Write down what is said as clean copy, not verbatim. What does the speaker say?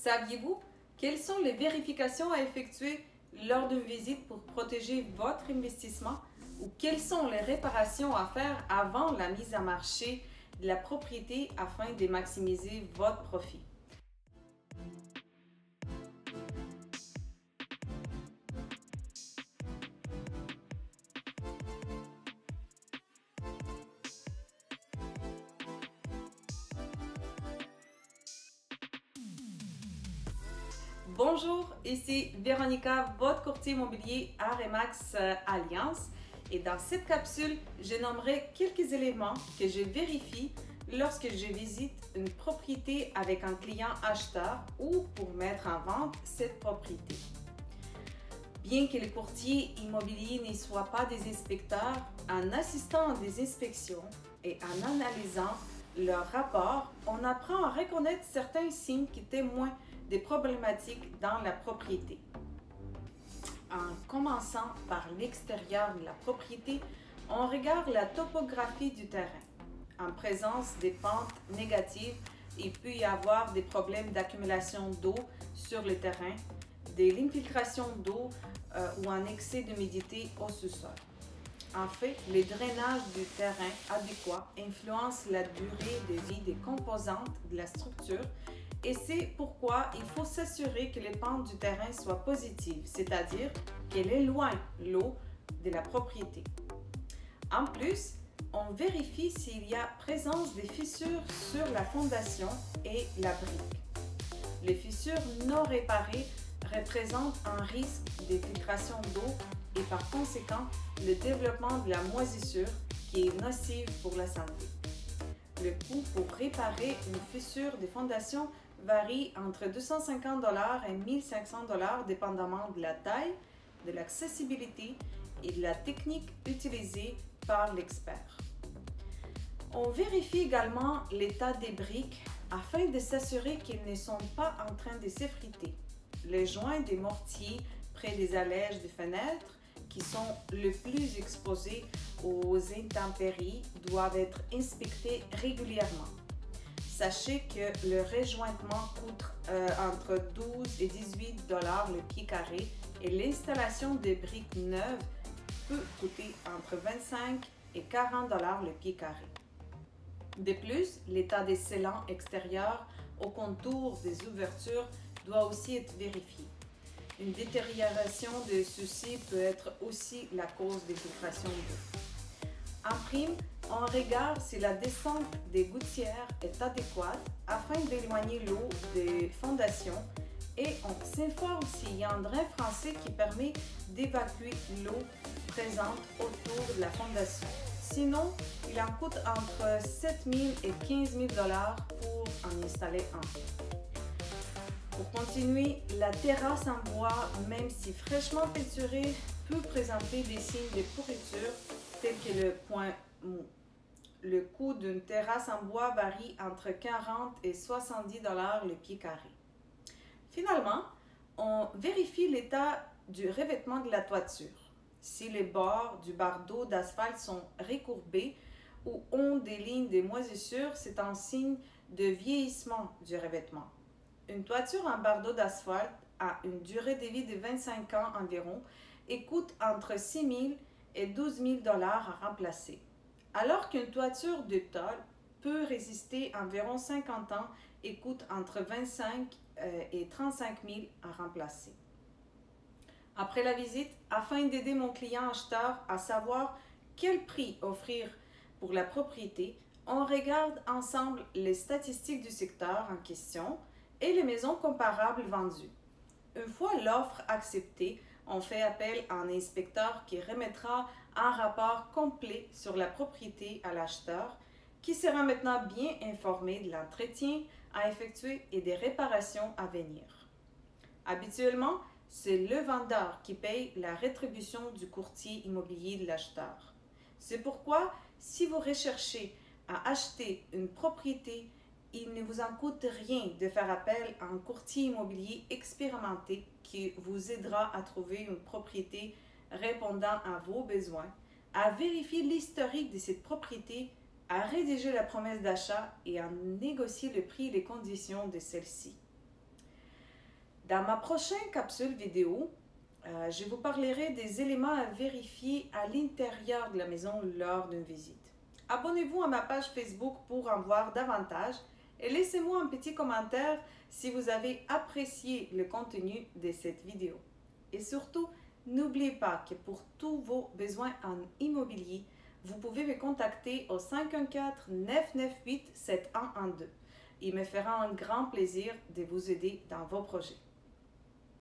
Saviez-vous quelles sont les vérifications à effectuer lors d'une visite pour protéger votre investissement ou quelles sont les réparations à faire avant la mise à marché de la propriété afin de maximiser votre profit? Bonjour, ici Véronica, votre courtier immobilier à Remax Alliance. Et dans cette capsule, je nommerai quelques éléments que je vérifie lorsque je visite une propriété avec un client acheteur ou pour mettre en vente cette propriété. Bien que les courtiers immobiliers ne soient pas des inspecteurs, en assistant à des inspections et en analysant leurs rapports, on apprend à reconnaître certains signes qui témoignent des problématiques dans la propriété. En commençant par l'extérieur de la propriété, on regarde la topographie du terrain. En présence des pentes négatives, il peut y avoir des problèmes d'accumulation d'eau sur le terrain, de l'infiltration d'eau ou un excès d'humidité au sous-sol. En fait, le drainage du terrain adéquat influence la durée de vie des composantes de la structure et c'est pourquoi il faut s'assurer que les pentes du terrain soient positives, c'est-à-dire qu'elle éloigne l'eau de la propriété. En plus, on vérifie s'il y a présence des fissures sur la fondation et la brique. Les fissures non réparées représentent un risque d'infiltration d'eau et par conséquent le développement de la moisissure qui est nocive pour la santé. Le coût pour réparer une fissure de fondation varie entre 250 $ et 1500 $ dépendamment de la taille, de l'accessibilité et de la technique utilisée par l'expert. On vérifie également l'état des briques afin de s'assurer qu'elles ne sont pas en train de s'effriter. Les joints des mortiers près des allèges des fenêtres qui sont le plus exposés aux intempéries doivent être inspectés régulièrement. Sachez que le rejointement coûte entre 12 et 18 $ le pied carré et l'installation des briques neuves peut coûter entre 25 et 40 $ le pied carré. De plus, l'état des scellants extérieurs au contour des ouvertures doit aussi être vérifié. Une détérioration de ceux-ci peut être aussi la cause d'infiltration d'eau. En prime, on regarde si la descente des gouttières est adéquate afin d'éloigner l'eau des fondations et on s'informe s'il y a un drain français qui permet d'évacuer l'eau présente autour de la fondation. Sinon, il en coûte entre 7 000 et 15 000 $ pour en installer un. Pour continuer, la terrasse en bois, même si fraîchement peinturée, peut présenter des signes de pourriture tels que le point mou. Le coût d'une terrasse en bois varie entre 40 et 70 $ le pied carré. Finalement, on vérifie l'état du revêtement de la toiture. Si les bords du bardeau d'asphalte sont recourbés ou ont des lignes de moisissure, c'est un signe de vieillissement du revêtement. Une toiture en bardeau d'asphalte a une durée de vie de 25 ans environ et coûte entre 6 000 et 12 000 $ à remplacer, alors qu'une toiture de tôle peut résister environ 50 ans et coûte entre 25 et 35 000 à remplacer. Après la visite, afin d'aider mon client acheteur à savoir quel prix offrir pour la propriété, on regarde ensemble les statistiques du secteur en question et les maisons comparables vendues. Une fois l'offre acceptée, on fait appel à un inspecteur qui remettra un rapport complet sur la propriété à l'acheteur, qui sera maintenant bien informé de l'entretien à effectuer et des réparations à venir. Habituellement, c'est le vendeur qui paye la rétribution du courtier immobilier de l'acheteur. C'est pourquoi, si vous recherchez à acheter une propriété, il ne vous en coûte rien de faire appel à un courtier immobilier expérimenté qui vous aidera à trouver une propriété répondant à vos besoins, à vérifier l'historique de cette propriété, à rédiger la promesse d'achat et à négocier le prix et les conditions de celle-ci. Dans ma prochaine capsule vidéo, je vous parlerai des éléments à vérifier à l'intérieur de la maison lors d'une visite. Abonnez-vous à ma page Facebook pour en voir davantage et laissez-moi un petit commentaire si vous avez apprécié le contenu de cette vidéo. Et surtout, n'oubliez pas que pour tous vos besoins en immobilier, vous pouvez me contacter au 514-998-7112. Il me fera un grand plaisir de vous aider dans vos projets.